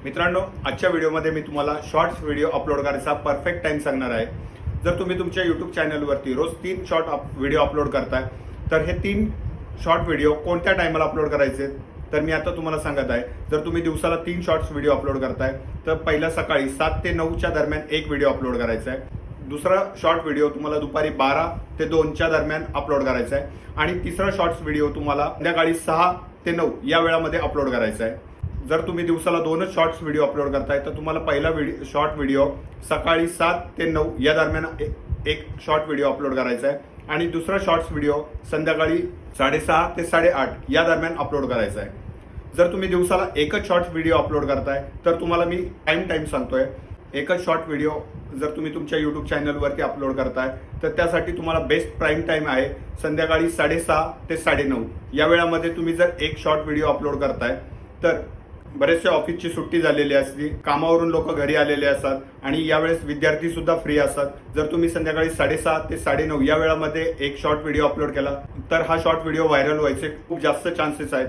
मित्रांनो, आजच्या व्हिडिओमध्ये मी तुम्हाला शॉर्ट्स व्हिडिओ अपलोड करायचा परफेक्ट टाइम सांगणार आहे। जर तुम्ही तुमच्या YouTube चॅनलवरती रोज 3 शॉर्ट व्हिडिओ अपलोड करताय तर हे 3 शॉर्ट व्हिडिओ कोणत्या टायमाला अपलोड करायचे तर मी आता तुम्हाला सांगत आहे। जर तुम्ही दिवसाला 3 शॉर्ट्स व्हिडिओ अपलोड करताय तर पहिला सकाळी 7 ते 9 च्या दरम्यान एक व्हिडिओ अपलोड करायचा आहे। दुसरा शॉर्ट व्हिडिओ तुम्हाला दुपारी 12 ते 2 च्या दरम्यान अपलोड करायचा आहे आणि तिसरा शॉर्ट्स व्हिडिओ तुम्हाला संध्याकाळी 6 ते 9 या वेळामध्ये अपलोड करायचा आहे। जर तुम्ही दिवसाला 2च शॉर्ट्स व्हिडिओ अपलोड करताय तर तुम्हाला पहिला शॉर्ट व्हिडिओ सकाळी 7 ते 9 या दरम्यान एक शॉर्ट व्हिडिओ अपलोड करायचा आहे आणि दुसरा शॉर्ट्स व्हिडिओ संध्याकाळी 6:30 ते 8:30 या दरम्यान अपलोड करायचा आहे। जर तुम्ही दिवसाला एकच शॉर्ट्स व्हिडिओ अपलोड करताय तर तुम्हाला मी टाइम सांगतोय। एकच शॉर्ट व्हिडिओ जर तुम्ही तुमच्या YouTube चॅनलवरती अपलोड करताय तर त्यासाठी तुम्हाला बेस्ट प्राईम टाइम आहे संध्याकाळी 6:30 ते 9:30 या वेळामध्ये तुम्ही जर एक शॉर्ट व्हिडिओ अपलोड करताय तर बरेचसे ऑफिसची सुट्टी झालेली असते, कामावरून लोक घरी आलेले असतात आणि यावेळेस विद्यार्थी सुद्धा फ्री असतात। जर तुम्ही संध्याकाळी 6:30 ते 9:30 या वेळामध्ये एक शॉर्ट व्हिडिओ अपलोड केला तर हा शॉर्ट व्हिडिओ व्हायरल व्हायचे खूप जास्त चान्सेस आहेत।